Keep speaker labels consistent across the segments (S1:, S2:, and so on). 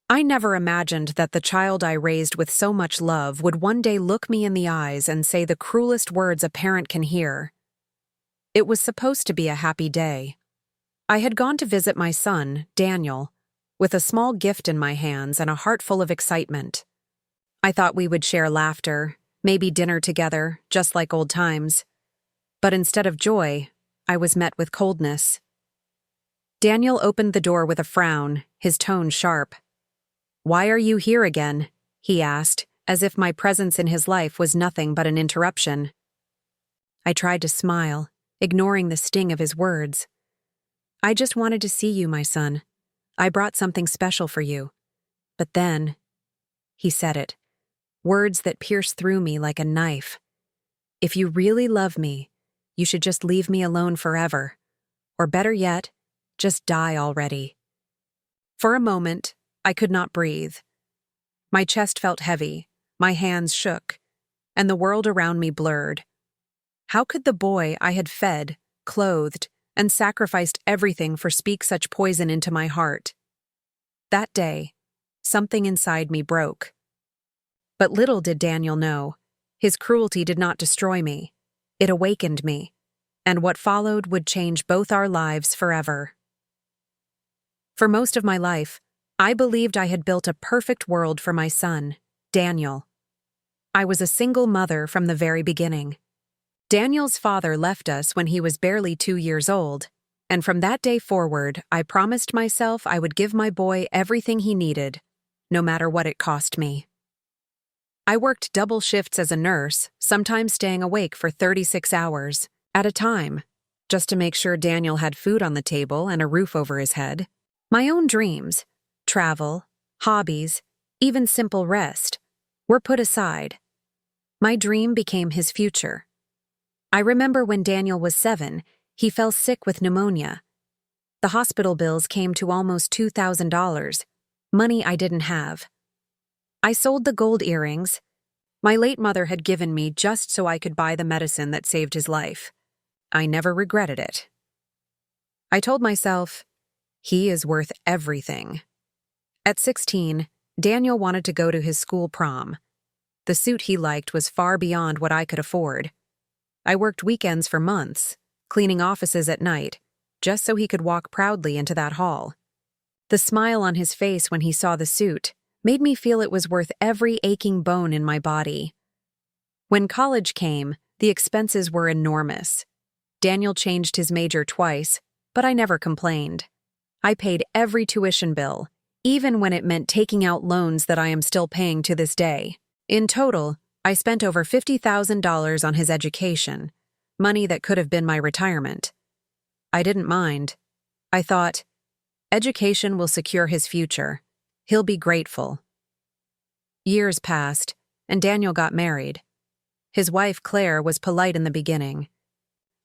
S1: I never imagined that the child I raised with so much love would one day look me in the eyes and say the cruelest words a parent can hear. It was supposed to be a happy day. I had gone to visit my son, Daniel, with a small gift in my hands and a heart full of excitement. I thought we would share laughter, maybe dinner together, just like old times. But instead of joy, I was met with coldness. Daniel opened the door with a frown, his tone sharp. "Why are you here again?" he asked, as if my presence in his life was nothing but an interruption. I tried to smile, ignoring the sting of his words. "I just wanted to see you, my son. I brought something special for you." But then, he said it, words that pierced through me like a knife. "If you really love me, you should just leave me alone forever. Or better yet, just die already." For a moment, I could not breathe. My chest felt heavy, my hands shook, and the world around me blurred. How could the boy I had fed, clothed, and sacrificed everything for speak such poison into my heart? That day, something inside me broke. But little did Daniel know, his cruelty did not destroy me. It awakened me, and what followed would change both our lives forever. For most of my life, I believed I had built a perfect world for my son, Daniel. I was a single mother from the very beginning. Daniel's father left us when he was barely 2 years old, and from that day forward, I promised myself I would give my boy everything he needed, no matter what it cost me. I worked double shifts as a nurse, sometimes staying awake for 36 hours at a time, just to make sure Daniel had food on the table and a roof over his head. My own dreams, travel, hobbies, even simple rest, were put aside. My dream became his future. I remember when Daniel was 7, he fell sick with pneumonia. The hospital bills came to almost $2,000, money I didn't have. I sold the gold earrings my late mother had given me just so I could buy the medicine that saved his life. I never regretted it. I told myself, he is worth everything. At 16, Daniel wanted to go to his school prom. The suit he liked was far beyond what I could afford. I worked weekends for months, cleaning offices at night, just so he could walk proudly into that hall. The smile on his face when he saw the suit made me feel it was worth every aching bone in my body. When college came, the expenses were enormous. Daniel changed his major twice, but I never complained. I paid every tuition bill, even when it meant taking out loans that I am still paying to this day. In total, I spent over $50,000 on his education, money that could have been my retirement. I didn't mind. I thought, education will secure his future. He'll be grateful. Years passed, and Daniel got married. His wife, Claire, was polite in the beginning.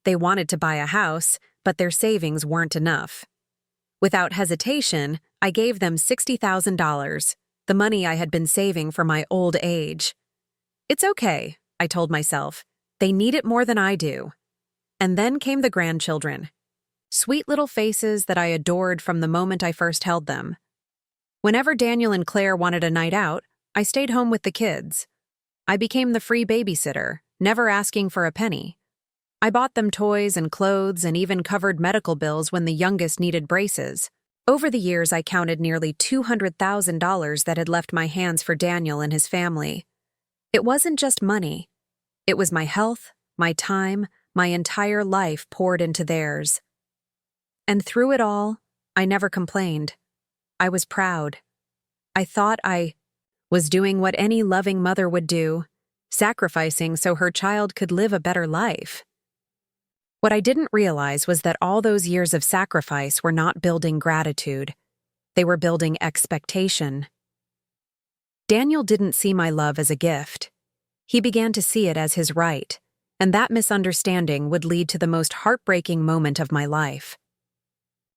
S1: They wanted to buy a house, but their savings weren't enough. Without hesitation, I gave them $60,000, the money I had been saving for my old age. It's okay, I told myself. They need it more than I do. And then came the grandchildren. Sweet little faces that I adored from the moment I first held them. Whenever Daniel and Claire wanted a night out, I stayed home with the kids. I became the free babysitter, never asking for a penny. I bought them toys and clothes and even covered medical bills when the youngest needed braces. Over the years, I counted nearly $200,000 that had left my hands for Daniel and his family. It wasn't just money. It was my health, my time, my entire life poured into theirs. And through it all, I never complained. I was proud. I thought I was doing what any loving mother would do, sacrificing so her child could live a better life. What I didn't realize was that all those years of sacrifice were not building gratitude. They were building expectation. Daniel didn't see my love as a gift. He began to see it as his right, and that misunderstanding would lead to the most heartbreaking moment of my life.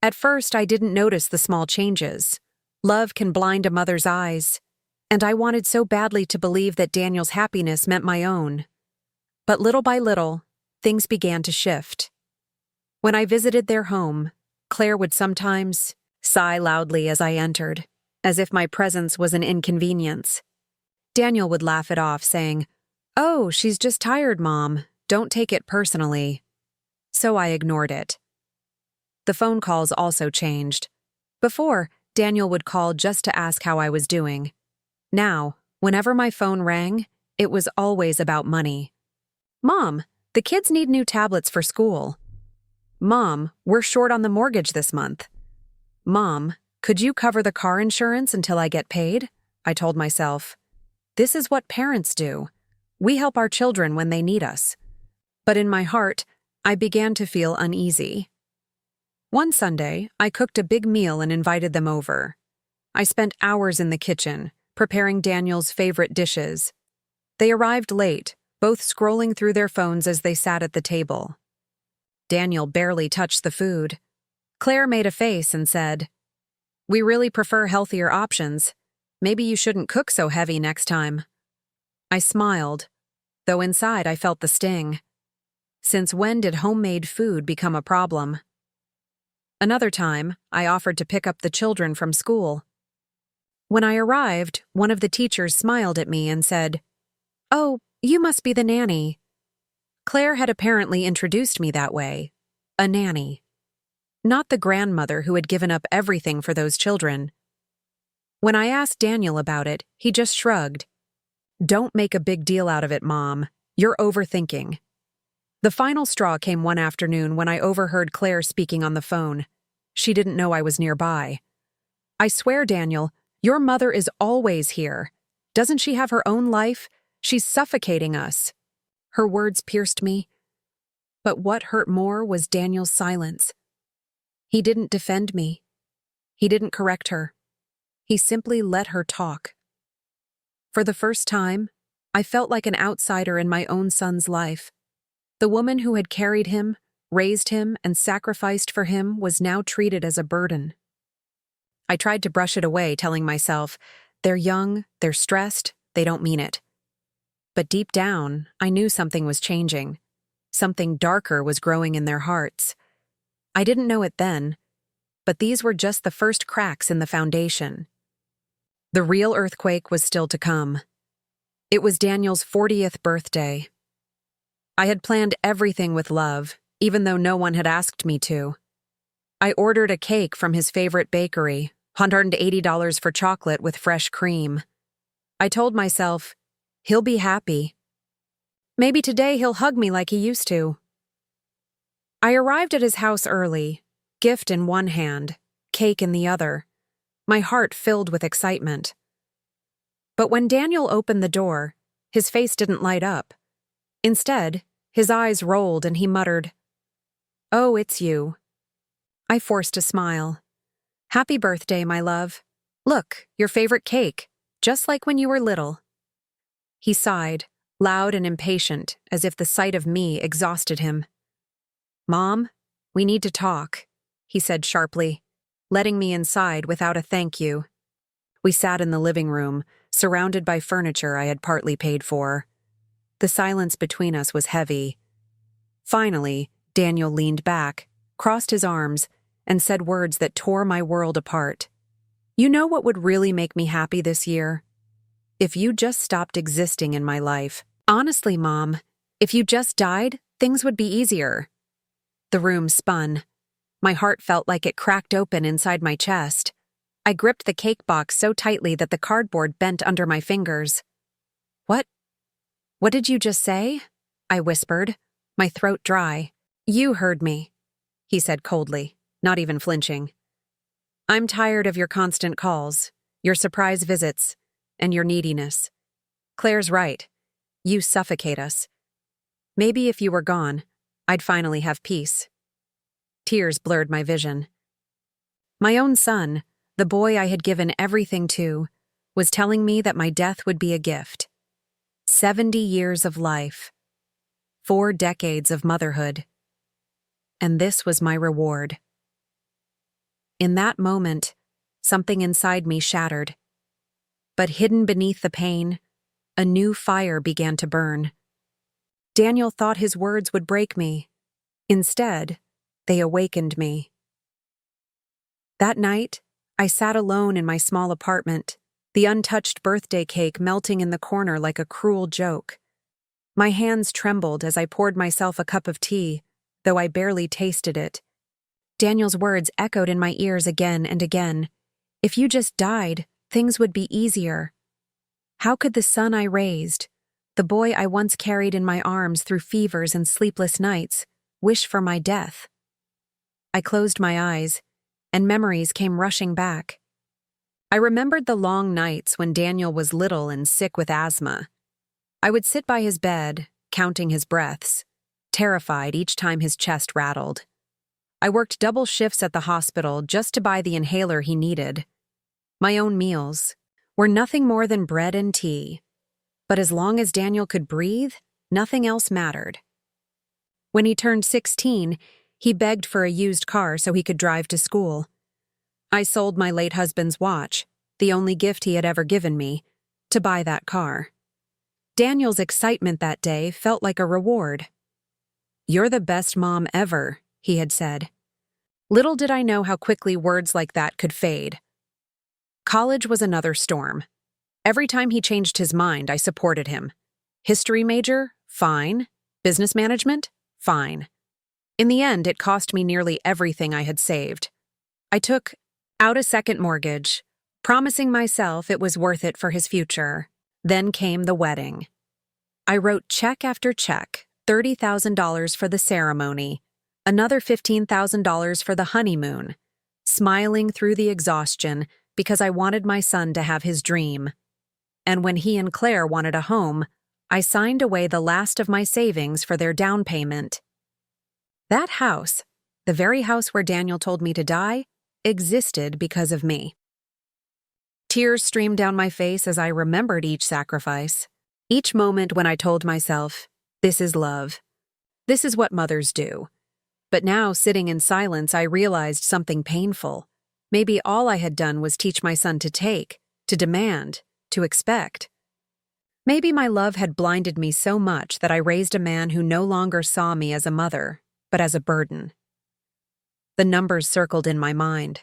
S1: At first, I didn't notice the small changes. Love can blind a mother's eyes, and I wanted so badly to believe that Daniel's happiness meant my own. But little by little, things began to shift. When I visited their home, Claire would sometimes sigh loudly as I entered. as if my presence was an inconvenience. Daniel would laugh it off, saying, "Oh, she's just tired, Mom. Don't take it personally." So I ignored it. The phone calls also changed. Before, Daniel would call just to ask how I was doing. Now, whenever my phone rang, it was always about money. "Mom, the kids need new tablets for school." "Mom, we're short on the mortgage this month." "Mom, could you cover the car insurance until I get paid?" I told myself. This is what parents do. We help our children when they need us. But in my heart, I began to feel uneasy. One Sunday, I cooked a big meal and invited them over. I spent hours in the kitchen, preparing Daniel's favorite dishes. They arrived late, both scrolling through their phones as they sat at the table. Daniel barely touched the food. Claire made a face and said, "We really prefer healthier options. Maybe you shouldn't cook so heavy next time." I smiled, though inside I felt the sting. Since when did homemade food become a problem? Another time, I offered to pick up the children from school. When I arrived, one of the teachers smiled at me and said, "Oh, you must be the nanny." Claire had apparently introduced me that way, a nanny. Not the grandmother who had given up everything for those children. When I asked Daniel about it, he just shrugged. "Don't make a big deal out of it, Mom. You're overthinking." The final straw came one afternoon when I overheard Claire speaking on the phone. She didn't know I was nearby. "I swear, Daniel, your mother is always here. Doesn't she have her own life? She's suffocating us." Her words pierced me. But what hurt more was Daniel's silence. He didn't defend me. He didn't correct her. He simply let her talk. For the first time, I felt like an outsider in my own son's life. The woman who had carried him, raised him, and sacrificed for him was now treated as a burden. I tried to brush it away, telling myself, "They're young, they're stressed, they don't mean it." But deep down, I knew something was changing. Something darker was growing in their hearts. I didn't know it then, but these were just the first cracks in the foundation. The real earthquake was still to come. It was Daniel's 40th birthday. I had planned everything with love, even though no one had asked me to. I ordered a cake from his favorite bakery, $180 for chocolate with fresh cream. I told myself, he'll be happy. Maybe today he'll hug me like he used to. I arrived at his house early, gift in one hand, cake in the other, my heart filled with excitement. But when Daniel opened the door, his face didn't light up. Instead, his eyes rolled and he muttered, "Oh, it's you." I forced a smile. "Happy birthday, my love. Look, your favorite cake, just like when you were little." He sighed, loud and impatient, as if the sight of me exhausted him. "Mom, we need to talk," he said sharply, letting me inside without a thank you. We sat in the living room, surrounded by furniture I had partly paid for. The silence between us was heavy. Finally, Daniel leaned back, crossed his arms, and said words that tore my world apart. "You know what would really make me happy this year? If you just stopped existing in my life. Honestly, Mom, if you just died, things would be easier." The room spun. My heart felt like it cracked open inside my chest. I gripped the cake box so tightly that the cardboard bent under my fingers. What did you just say?" I whispered, my throat dry. "You heard me," he said coldly, not even flinching. "I'm tired of your constant calls, your surprise visits, and your neediness. Claire's right. You suffocate us. Maybe if you were gone, I'd finally have peace." Tears blurred my vision. My own son, the boy I had given everything to, was telling me that my death would be a gift. 70 years of life. 4 decades of motherhood. And this was my reward. In that moment, something inside me shattered. But hidden beneath the pain, a new fire began to burn. Daniel thought his words would break me. Instead, they awakened me. That night, I sat alone in my small apartment, the untouched birthday cake melting in the corner like a cruel joke. My hands trembled as I poured myself a cup of tea, though I barely tasted it. Daniel's words echoed in my ears again and again. If you just died, things would be easier. How could the son I raised, the boy I once carried in my arms through fevers and sleepless nights, wish for my death? I closed my eyes, and memories came rushing back. I remembered the long nights when Daniel was little and sick with asthma. I would sit by his bed, counting his breaths, terrified each time his chest rattled. I worked double shifts at the hospital just to buy the inhaler he needed. My own meals were nothing more than bread and tea, but as long as Daniel could breathe, nothing else mattered. When he turned 16, he begged for a used car so he could drive to school. I sold my late husband's watch, the only gift he had ever given me, to buy that car. Daniel's excitement that day felt like a reward. "You're the best mom ever," he had said. Little did I know how quickly words like that could fade. College was another storm. Every time he changed his mind, I supported him. History major? Fine. Business management? Fine. In the end, it cost me nearly everything I had saved. I took out a second mortgage, promising myself it was worth it for his future. Then came the wedding. I wrote check after check, $30,000 for the ceremony, another $15,000 for the honeymoon, smiling through the exhaustion because I wanted my son to have his dream. And when he and Claire wanted a home, I signed away the last of my savings for their down payment. That house, the very house where Daniel told me to die, existed because of me. Tears streamed down my face as I remembered each sacrifice, each moment when I told myself, this is love. This is what mothers do. But now, sitting in silence, I realized something painful. Maybe all I had done was teach my son to take, to demand, to expect. Maybe my love had blinded me so much that I raised a man who no longer saw me as a mother, but as a burden. The numbers circled in my mind.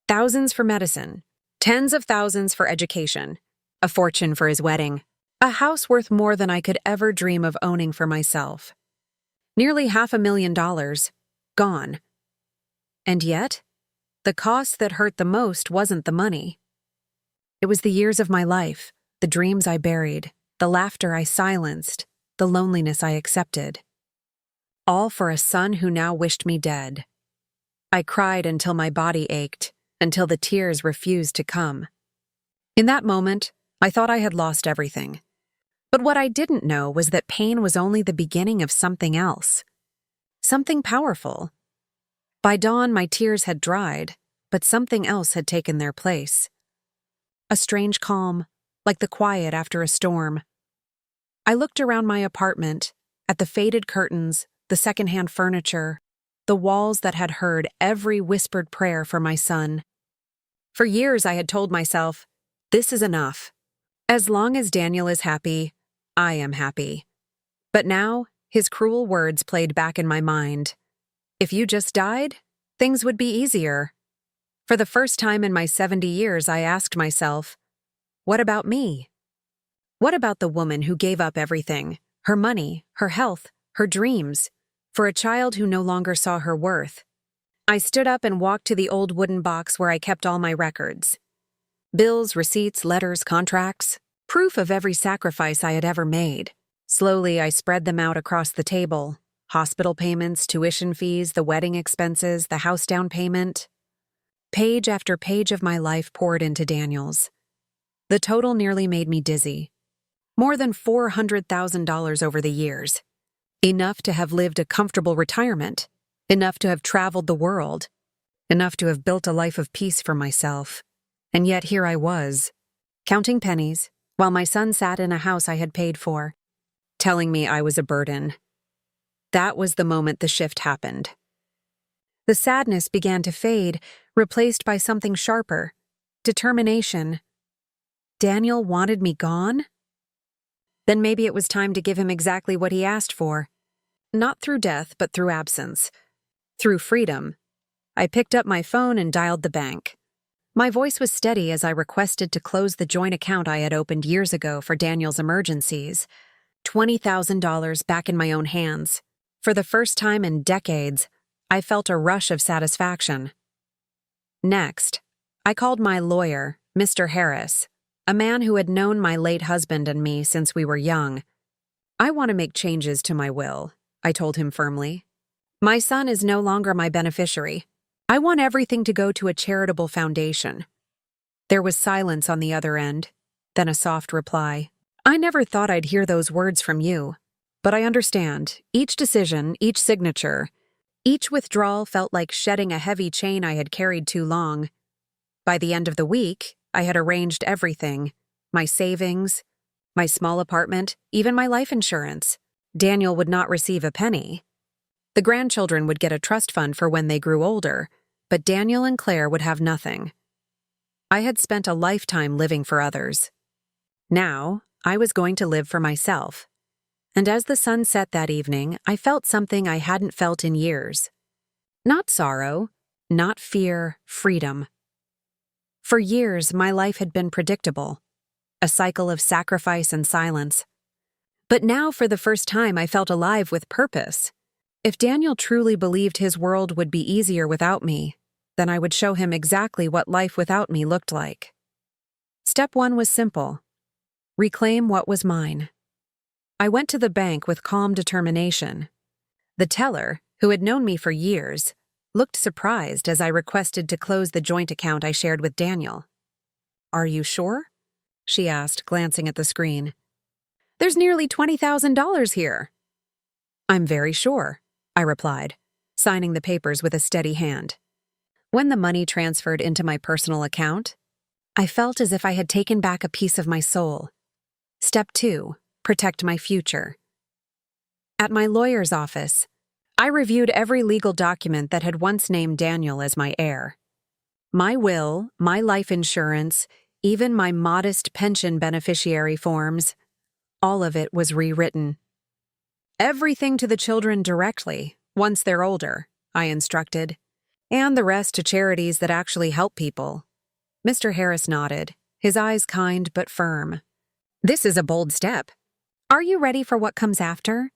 S1: Thousands for medicine, tens of thousands for education, a fortune for his wedding, a house worth more than I could ever dream of owning for myself. Nearly $500,000, gone. And yet, the cost that hurt the most wasn't the money. It was the years of my life, the dreams I buried, the laughter I silenced, the loneliness I accepted. All for a son who now wished me dead. I cried until my body ached, until the tears refused to come. In that moment, I thought I had lost everything. But what I didn't know was that pain was only the beginning of something else. Something powerful. By dawn, my tears had dried, but something else had taken their place. A strange calm, like the quiet after a storm. I looked around my apartment, at the faded curtains, the secondhand furniture, the walls that had heard every whispered prayer for my son. For years I had told myself, this is enough. As long as Daniel is happy, I am happy. But now, his cruel words played back in my mind. If you just died, things would be easier. For the first time in my 70 years, I asked myself, what about me? What about the woman who gave up everything, her money, her health, her dreams, for a child who no longer saw her worth? I stood up and walked to the old wooden box where I kept all my records. Bills, receipts, letters, contracts, proof of every sacrifice I had ever made. Slowly, I spread them out across the table. Hospital payments, tuition fees, the wedding expenses, the house down payment. Page after page of my life poured into Daniel's. The total nearly made me dizzy. More than $400,000 over the years. Enough to have lived a comfortable retirement. Enough to have traveled the world. Enough to have built a life of peace for myself. And yet here I was, counting pennies, while my son sat in a house I had paid for, telling me I was a burden. That was the moment the shift happened. The sadness began to fade, replaced by something sharper, determination. Daniel wanted me gone? Then maybe it was time to give him exactly what he asked for. Not through death, but through absence. Through freedom. I picked up my phone and dialed the bank. My voice was steady as I requested to close the joint account I had opened years ago for Daniel's emergencies. $20,000 back in my own hands. For the first time in decades, I felt a rush of satisfaction. Next, I called my lawyer, Mr. Harris, a man who had known my late husband and me since we were young. "I want to make changes to my will," I told him firmly. "My son is no longer my beneficiary. I want everything to go to a charitable foundation." There was silence on the other end, then a soft reply. "I never thought I'd hear those words from you, but I understand. Each decision, each signature, each withdrawal felt like shedding a heavy chain I had carried too long. By the end of the week, I had arranged everything: my savings, my small apartment, even my life insurance. Daniel would not receive a penny. The grandchildren would get a trust fund for when they grew older, but Daniel and Claire would have nothing. I had spent a lifetime living for others. Now, I was going to live for myself. And as the sun set that evening, I felt something I hadn't felt in years. Not sorrow, not fear, freedom. For years, my life had been predictable, a cycle of sacrifice and silence. But now, for the first time, I felt alive with purpose. If Daniel truly believed his world would be easier without me, then I would show him exactly what life without me looked like. Step 1 was simple: reclaim what was mine. I went to the bank with calm determination. The teller, who had known me for years, looked surprised as I requested to close the joint account I shared with Daniel. "Are you sure?" she asked, glancing at the screen. "There's nearly $20,000 here." "I'm very sure," I replied, signing the papers with a steady hand. When the money transferred into my personal account, I felt as if I had taken back a piece of my soul. Step 2, protect my future. At my lawyer's office, I reviewed every legal document that had once named Daniel as my heir. My will, my life insurance, even my modest pension beneficiary forms, all of it was rewritten. "Everything to the children directly, once they're older," I instructed, "and the rest to charities that actually help people." Mr. Harris nodded, his eyes kind but firm. "This is a bold step. Are you ready for what comes after?"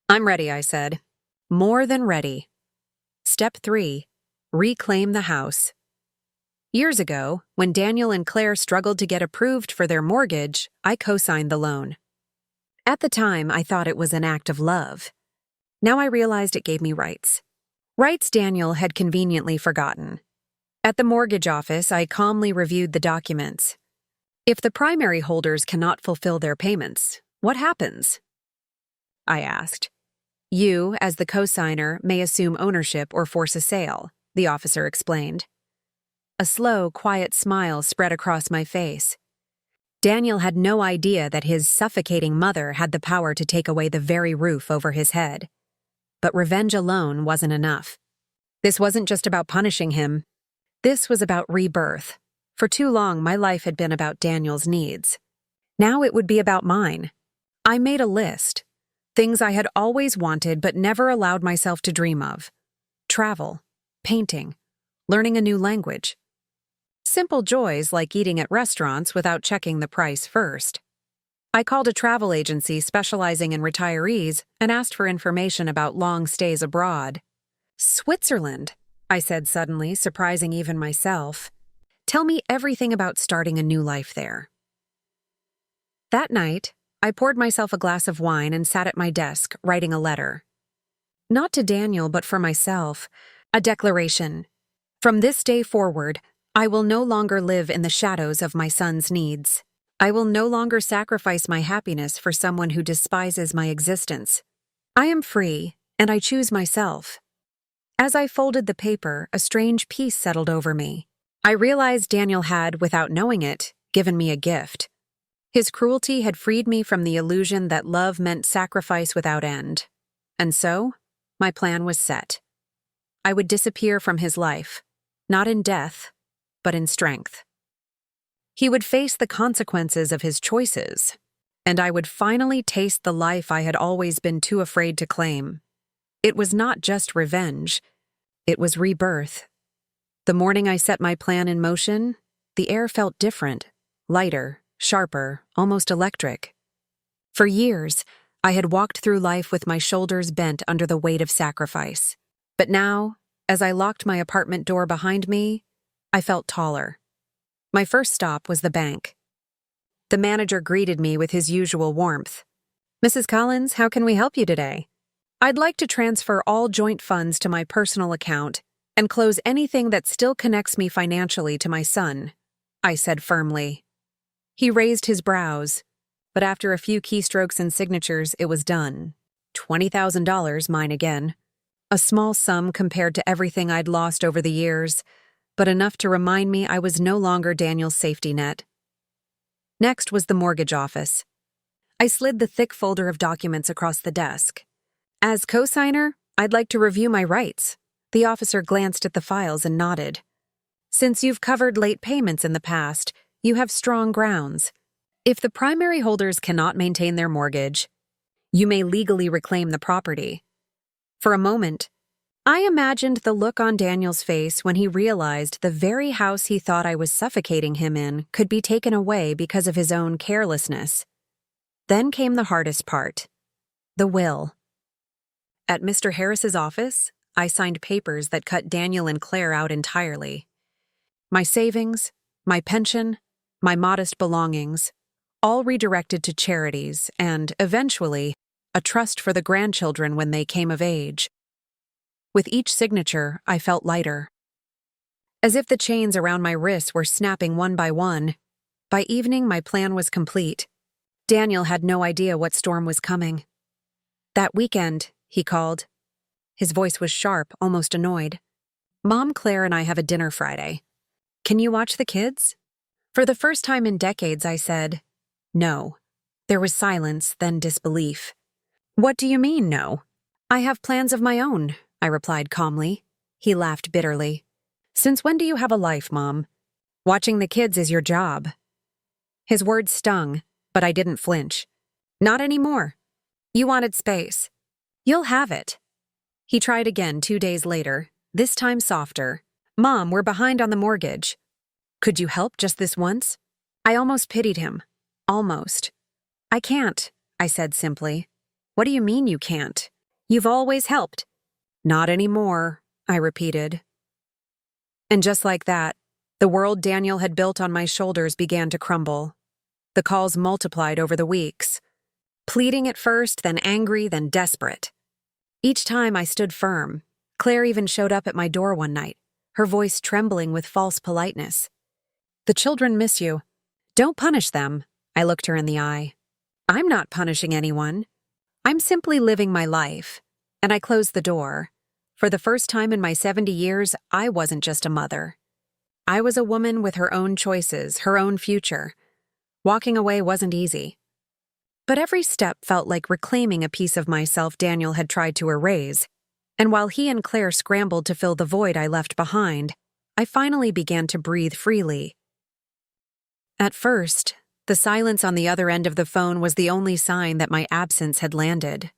S1: "I'm ready," I said. "More than ready." Step 3, reclaim the house. Years ago, when Daniel and Claire struggled to get approved for their mortgage, I co-signed the loan. At the time, I thought it was an act of love. Now I realized it gave me rights. Rights Daniel had conveniently forgotten. At the mortgage office, I calmly reviewed the documents. "If the primary holders cannot fulfill their payments, what happens?" I asked. "You, as the co-signer, may assume ownership or force a sale," the officer explained. A slow, quiet smile spread across my face. Daniel had no idea that his suffocating mother had the power to take away the very roof over his head. But revenge alone wasn't enough. This wasn't just about punishing him. This was about rebirth. For too long, my life had been about Daniel's needs. Now it would be about mine. I made a list. Things I had always wanted but never allowed myself to dream of. Travel, painting, learning a new language. Simple joys like eating at restaurants without checking the price first. I called a travel agency specializing in retirees and asked for information about long stays abroad. "Switzerland," I said suddenly, surprising even myself. "Tell me everything about starting a new life there." That night, I poured myself a glass of wine and sat at my desk, writing a letter. Not to Daniel, but for myself. A declaration. From this day forward, I will no longer live in the shadows of my son's needs. I will no longer sacrifice my happiness for someone who despises my existence. I am free, and I choose myself. As I folded the paper, a strange peace settled over me. I realized Daniel had, without knowing it, given me a gift. His cruelty had freed me from the illusion that love meant sacrifice without end. And so, my plan was set. I would disappear from his life, not in death, but in strength. He would face the consequences of his choices, and I would finally taste the life I had always been too afraid to claim. It was not just revenge, it was rebirth. The morning I set my plan in motion, The air felt different, lighter, sharper, almost electric. For years, I had walked through life with my shoulders bent under the weight of sacrifice. But now, as I locked my apartment door behind me, I felt taller. My first stop was the bank. The manager greeted me with his usual warmth. "Mrs. Collins, how can we help you today?" "I'd like to transfer all joint funds to my personal account and close anything that still connects me financially to my son," I said firmly. He raised his brows, but after a few keystrokes and signatures, it was done. $20,000, mine again. A small sum compared to everything I'd lost over the years, but enough to remind me I was no longer Daniel's safety net. Next was the mortgage office. I slid the thick folder of documents across the desk. "As co-signer, I'd like to review my rights." The officer glanced at the files and nodded. "Since you've covered late payments in the past, you have strong grounds. If the primary holders cannot maintain their mortgage, you may legally reclaim the property." For a moment, I imagined the look on Daniel's face when he realized the very house he thought I was suffocating him in could be taken away because of his own carelessness. Then came the hardest part, the will. At Mr. Harris's office, I signed papers that cut Daniel and Claire out entirely. My savings, my pension, my modest belongings, all redirected to charities and, eventually, a trust for the grandchildren when they came of age. With each signature, I felt lighter. As if the chains around my wrists were snapping one by one. By evening, my plan was complete. Daniel had no idea what storm was coming. "That weekend," he called. His voice was sharp, almost annoyed. "Mom, Claire, and I have a dinner Friday. Can you watch the kids?" For the first time in decades, I said, "No." There was silence, then disbelief. "What do you mean, no?" "I have plans of my own," I replied calmly. He laughed bitterly. "Since when do you have a life, Mom? Watching the kids is your job." His words stung, but I didn't flinch. "Not anymore. You wanted space. You'll have it." He tried again 2 days later, this time softer. "Mom, we're behind on the mortgage. Could you help just this once?" I almost pitied him. Almost. "I can't," I said simply. "What do you mean you can't? You've always helped." "Not anymore," I repeated. And just like that, the world Daniel had built on my shoulders began to crumble. The calls multiplied over the weeks. Pleading at first, then angry, then desperate. Each time I stood firm. Claire even showed up at my door one night, her voice trembling with false politeness. "The children miss you. Don't punish them." I looked her in the eye. "I'm not punishing anyone. I'm simply living my life." And I closed the door. For the first time in my 70 years, I wasn't just a mother. I was a woman with her own choices, her own future. Walking away wasn't easy. But every step felt like reclaiming a piece of myself Daniel had tried to erase, and while he and Claire scrambled to fill the void I left behind, I finally began to breathe freely. At first, the silence on the other end of the phone was the only sign that my absence had landed.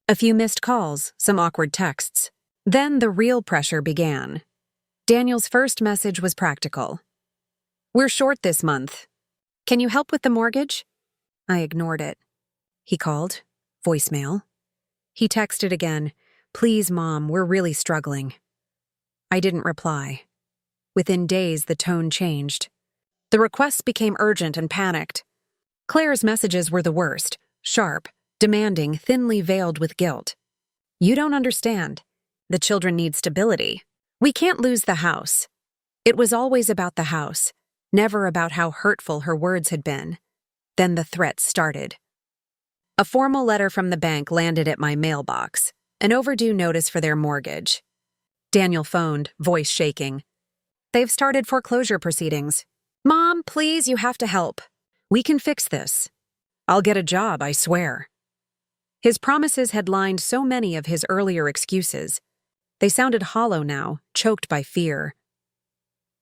S1: A few missed calls, some awkward texts. Then the real pressure began. Daniel's first message was practical. "We're short this month. Can you help with the mortgage?" I ignored it. He called. Voicemail. He texted again. "Please, Mom, we're really struggling." I didn't reply. Within days, the tone changed. The requests became urgent and panicked. Claire's messages were the worst, sharp, demanding, thinly veiled with guilt. "You don't understand. The children need stability. We can't lose the house." It was always about the house, never about how hurtful her words had been. Then the threats started. A formal letter from the bank landed at my mailbox, an overdue notice for their mortgage. Daniel phoned, voice shaking. "They've started foreclosure proceedings. Mom, please, you have to help. We can fix this. I'll get a job, I swear." His promises had lined so many of his earlier excuses. They sounded hollow now, choked by fear.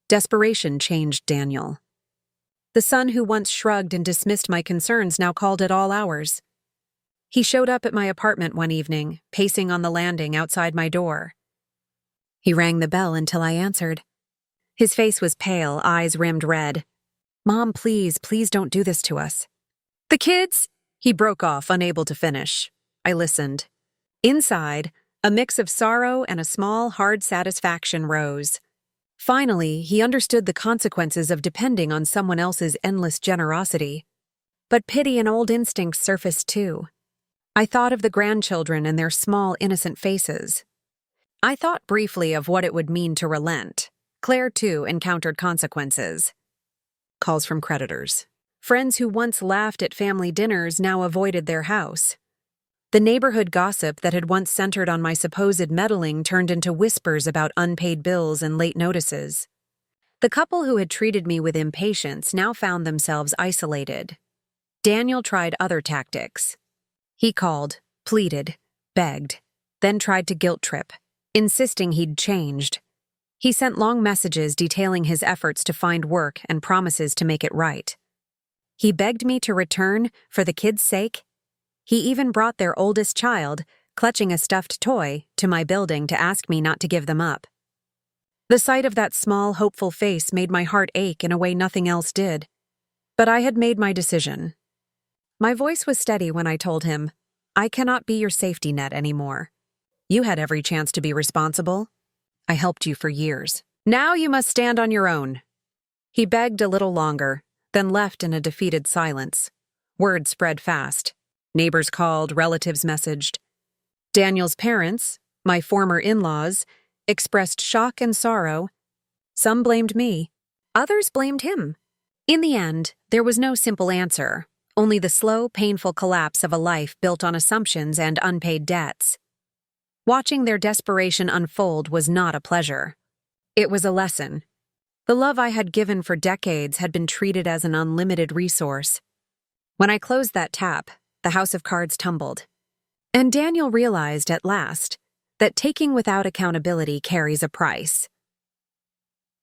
S1: Desperation changed Daniel. The son who once shrugged and dismissed my concerns now called at all hours. He showed up at my apartment one evening, pacing on the landing outside my door. He rang the bell until I answered. His face was pale, eyes rimmed red. "Mom, please, please don't do this to us." "The kids?" He broke off, unable to finish. I listened. Inside, a mix of sorrow and a small, hard satisfaction rose. Finally, he understood the consequences of depending on someone else's endless generosity. But pity and old instincts surfaced too. I thought of the grandchildren and their small, innocent faces. I thought briefly of what it would mean to relent. Claire, too, encountered consequences. Calls from creditors. Friends who once laughed at family dinners now avoided their house. The neighborhood gossip that had once centered on my supposed meddling turned into whispers about unpaid bills and late notices. The couple who had treated me with impatience now found themselves isolated. Daniel tried other tactics. He called, pleaded, begged, then tried to guilt trip, insisting he'd changed. He sent long messages detailing his efforts to find work and promises to make it right. He begged me to return for the kids' sake. He even brought their oldest child, clutching a stuffed toy, to my building to ask me not to give them up. The sight of that small, hopeful face made my heart ache in a way nothing else did. But I had made my decision. My voice was steady when I told him, "I cannot be your safety net anymore. You had every chance to be responsible. I helped you for years. Now you must stand on your own." He begged a little longer, then left in a defeated silence. Word spread fast. Neighbors called, relatives messaged. Daniel's parents, my former in-laws, expressed shock and sorrow. Some blamed me. Others blamed him. In the end, there was no simple answer, only the slow, painful collapse of a life built on assumptions and unpaid debts. Watching their desperation unfold was not a pleasure. It was a lesson. The love I had given for decades had been treated as an unlimited resource. When I closed that tap, the house of cards tumbled. And Daniel realized at last that taking without accountability carries a price.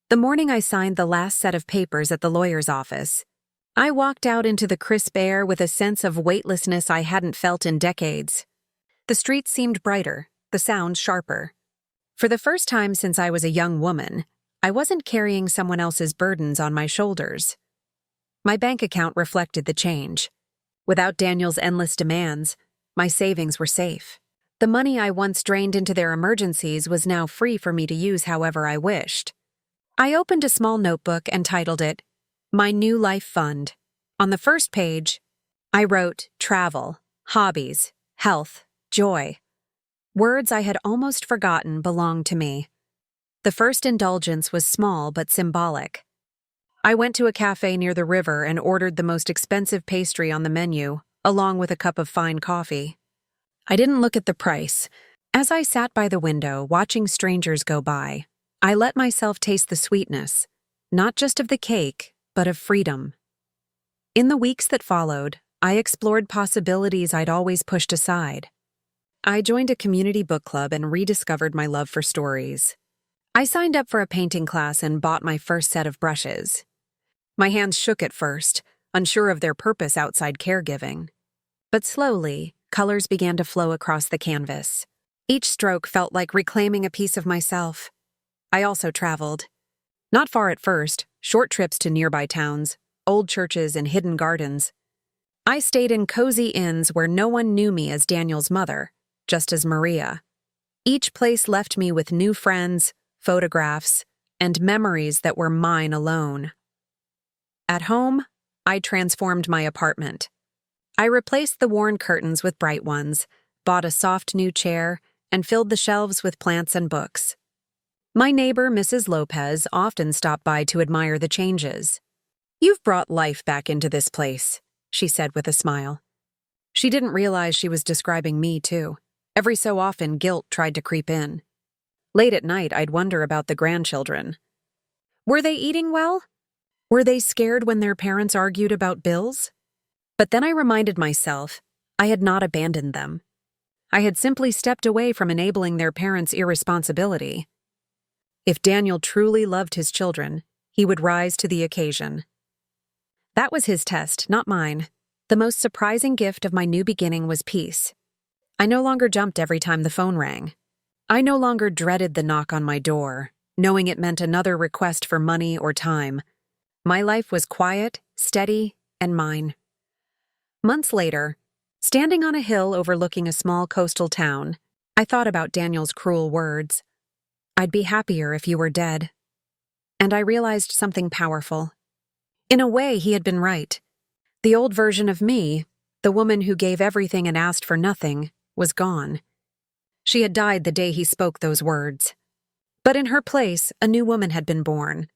S1: The morning I signed the last set of papers at the lawyer's office, I walked out into the crisp air with a sense of weightlessness I hadn't felt in decades. The streets seemed brighter, the sounds sharper. For the first time since I was a young woman, I wasn't carrying someone else's burdens on my shoulders. My bank account reflected the change. Without Daniel's endless demands, my savings were safe. The money I once drained into their emergencies was now free for me to use however I wished. I opened a small notebook and titled it, "My New Life Fund." On the first page, I wrote travel, hobbies, health, joy. Words I had almost forgotten belonged to me. The first indulgence was small but symbolic. I went to a cafe near the river and ordered the most expensive pastry on the menu, along with a cup of fine coffee. I didn't look at the price. As I sat by the window, watching strangers go by, I let myself taste the sweetness, not just of the cake, but of freedom. In the weeks that followed, I explored possibilities I'd always pushed aside. I joined a community book club and rediscovered my love for stories. I signed up for a painting class and bought my first set of brushes. My hands shook at first, unsure of their purpose outside caregiving. But slowly, colors began to flow across the canvas. Each stroke felt like reclaiming a piece of myself. I also traveled. Not far at first, short trips to nearby towns, old churches and hidden gardens. I stayed in cozy inns where no one knew me as Daniel's mother, just as Maria. Each place left me with new friends, photographs, and memories that were mine alone. At home, I transformed my apartment. I replaced the worn curtains with bright ones, bought a soft new chair, and filled the shelves with plants and books. My neighbor, Mrs. Lopez, often stopped by to admire the changes. "You've brought life back into this place," she said with a smile. She didn't realize she was describing me, too. Every so often, guilt tried to creep in. Late at night, I'd wonder about the grandchildren. Were they eating well? Were they scared when their parents argued about bills? But then I reminded myself I had not abandoned them. I had simply stepped away from enabling their parents' irresponsibility. If Daniel truly loved his children, he would rise to the occasion. That was his test, not mine. The most surprising gift of my new beginning was peace. I no longer jumped every time the phone rang. I no longer dreaded the knock on my door, knowing it meant another request for money or time. My life was quiet, steady, and mine. Months later, standing on a hill overlooking a small coastal town, I thought about Daniel's cruel words. "I'd be happier if you were dead." And I realized something powerful. In a way, he had been right. The old version of me, the woman who gave everything and asked for nothing, was gone. She had died the day he spoke those words. But in her place, a new woman had been born,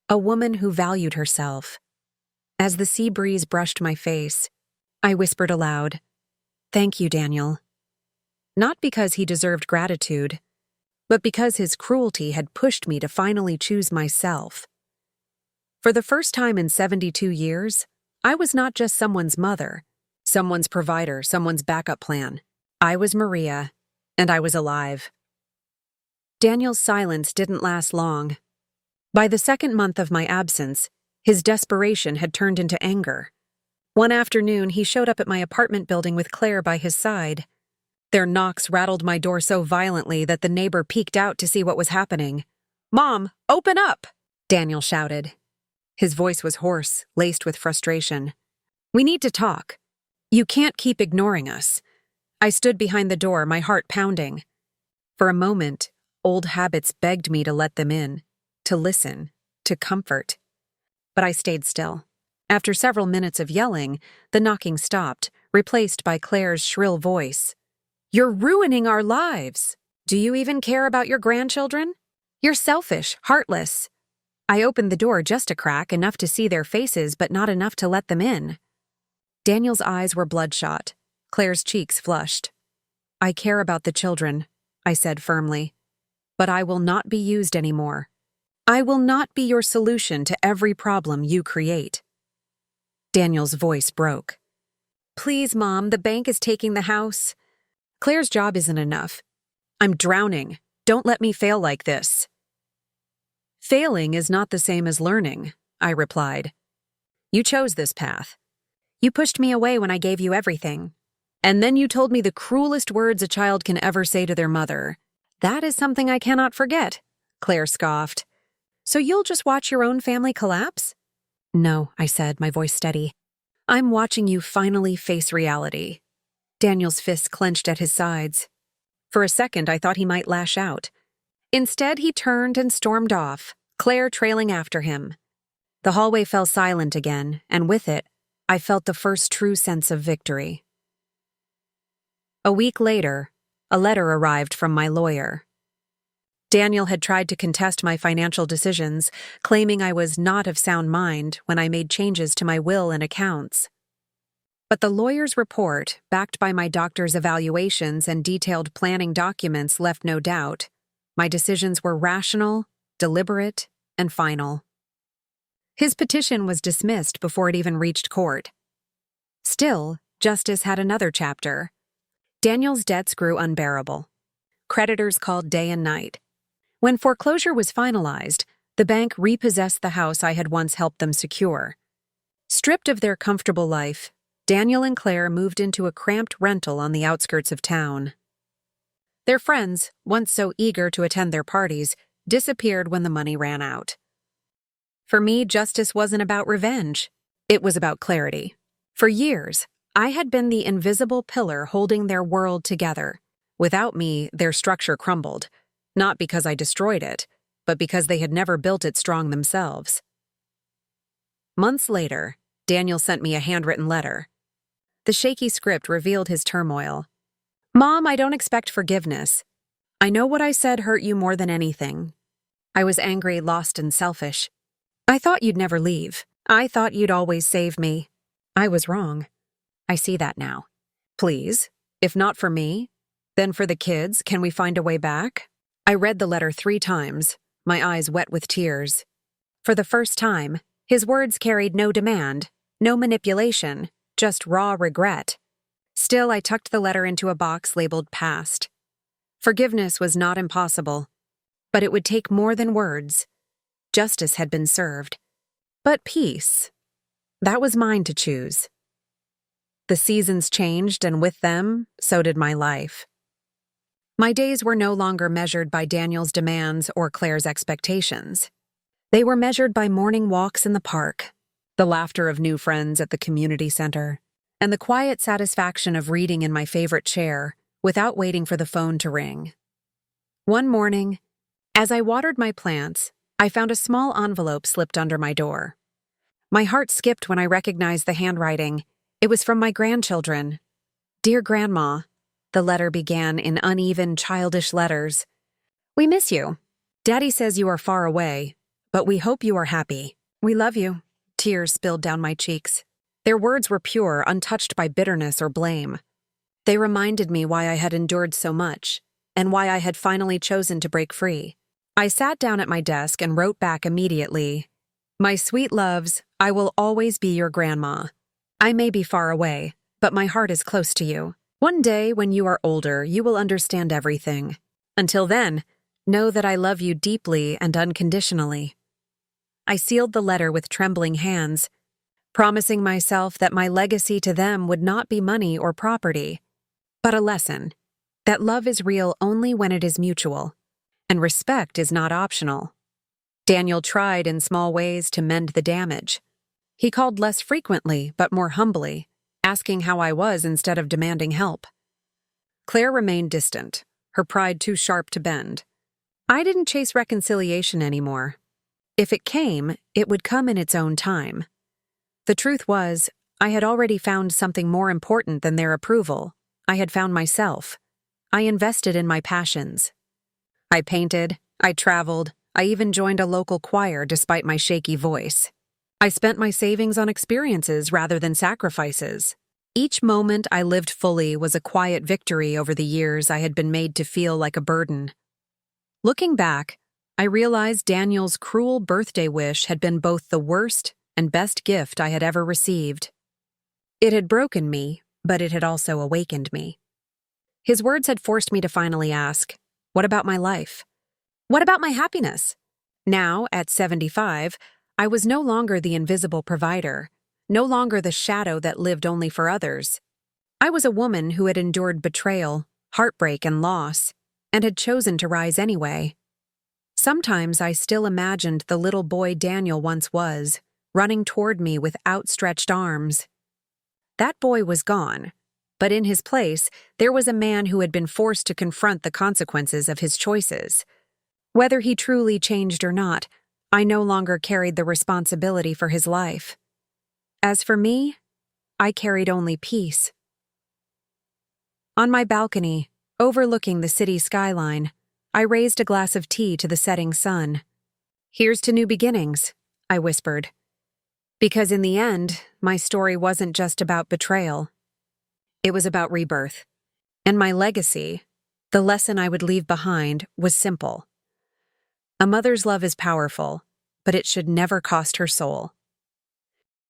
S1: a woman who valued herself. As the sea breeze brushed my face, I whispered aloud, "Thank you, Daniel." Not because he deserved gratitude, but because his cruelty had pushed me to finally choose myself. For the first time in 72 years, I was not just someone's mother, someone's provider, someone's backup plan. I was Maria, and I was alive. Daniel's silence didn't last long. By the second month of my absence, his desperation had turned into anger. One afternoon, he showed up at my apartment building with Claire by his side. Their knocks rattled my door so violently that the neighbor peeked out to see what was happening. "Mom, open up!" Daniel shouted. His voice was hoarse, laced with frustration. "We need to talk. You can't keep ignoring us." I stood behind the door, my heart pounding. For a moment, old habits begged me to let them in, to listen, to comfort. But I stayed still. After several minutes of yelling, the knocking stopped, replaced by Claire's shrill voice. "You're ruining our lives. Do you even care about your grandchildren? You're selfish, heartless." I opened the door just a crack, enough to see their faces but not enough to let them in. Daniel's eyes were bloodshot. Claire's cheeks flushed. "I care about the children," I said firmly. "But I will not be used anymore. I will not be your solution to every problem you create." Daniel's voice broke. "Please, Mom, the bank is taking the house. Claire's job isn't enough. I'm drowning. Don't let me fail like this." "Failing is not the same as learning," I replied. "You chose this path. You pushed me away when I gave you everything. And then you told me the cruelest words a child can ever say to their mother. That is something I cannot forget," Claire scoffed. "So you'll just watch your own family collapse?" "No," I said, my voice steady. "I'm watching you finally face reality." Daniel's fists clenched at his sides. For a second, I thought he might lash out. Instead, he turned and stormed off, Claire trailing after him. The hallway fell silent again, and with it, I felt the first true sense of victory. A week later, a letter arrived from my lawyer. Daniel had tried to contest my financial decisions, claiming I was not of sound mind when I made changes to my will and accounts. But the lawyer's report, backed by my doctor's evaluations and detailed planning documents, left no doubt. My decisions were rational, deliberate, and final. His petition was dismissed before it even reached court. Still, justice had another chapter. Daniel's debts grew unbearable. Creditors called day and night. When foreclosure was finalized, the bank repossessed the house I had once helped them secure. Stripped of their comfortable life, Daniel and Claire moved into a cramped rental on the outskirts of town. Their friends, once so eager to attend their parties, disappeared when the money ran out. For me, justice wasn't about revenge. It was about clarity. For years, I had been the invisible pillar holding their world together. Without me, their structure crumbled, not because I destroyed it, but because they had never built it strong themselves. Months later, Daniel sent me a handwritten letter. The shaky script revealed his turmoil. "Mom, I don't expect forgiveness. I know what I said hurt you more than anything. I was angry, lost, and selfish. I thought you'd never leave. I thought you'd always save me. I was wrong. I see that now. Please, if not for me, then for the kids, can we find a way back?" I read the letter 3 times, my eyes wet with tears. For the first time, his words carried no demand, no manipulation, just raw regret. Still, I tucked the letter into a box labeled past. Forgiveness was not impossible, but it would take more than words. Justice had been served. But peace, that was mine to choose. The seasons changed, and with them, so did my life. My days were no longer measured by Daniel's demands or Claire's expectations. They were measured by morning walks in the park, the laughter of new friends at the community center, and the quiet satisfaction of reading in my favorite chair without waiting for the phone to ring. One morning, as I watered my plants, I found a small envelope slipped under my door. My heart skipped when I recognized the handwriting. It was from my grandchildren. "Dear Grandma," the letter began in uneven, childish letters. "We miss you. Daddy says you are far away, but we hope you are happy. We love you." Tears spilled down my cheeks. Their words were pure, untouched by bitterness or blame. They reminded me why I had endured so much, and why I had finally chosen to break free. I sat down at my desk and wrote back immediately, "My sweet loves, I will always be your grandma. I may be far away, but my heart is close to you. One day, when you are older, you will understand everything. Until then, know that I love you deeply and unconditionally." I sealed the letter with trembling hands, promising myself that my legacy to them would not be money or property, but a lesson that love is real only when it is mutual, and respect is not optional. Daniel tried in small ways to mend the damage. He called less frequently, but more humbly, asking how I was instead of demanding help. Claire remained distant, her pride too sharp to bend. I didn't chase reconciliation anymore. If it came, it would come in its own time. The truth was, I had already found something more important than their approval. I had found myself. I invested in my passions. I painted, I traveled, I even joined a local choir despite my shaky voice. I spent my savings on experiences rather than sacrifices. Each moment I lived fully was a quiet victory over the years I had been made to feel like a burden. Looking back, I realized Daniel's cruel birthday wish had been both the worst and best gift I had ever received. It had broken me, but it had also awakened me. His words had forced me to finally ask, what about my life? What about my happiness? Now, at 75, I was no longer the invisible provider, no longer the shadow that lived only for others. I was a woman who had endured betrayal, heartbreak, and loss, and had chosen to rise anyway. Sometimes I still imagined the little boy Daniel once was, running toward me with outstretched arms. That boy was gone, but in his place, there was a man who had been forced to confront the consequences of his choices. Whether he truly changed or not, I no longer carried the responsibility for his life. As for me, I carried only peace. On my balcony, overlooking the city skyline, I raised a glass of tea to the setting sun. "Here's to new beginnings," I whispered. Because in the end, my story wasn't just about betrayal. It was about rebirth. And my legacy, the lesson I would leave behind, was simple. A mother's love is powerful, but it should never cost her soul.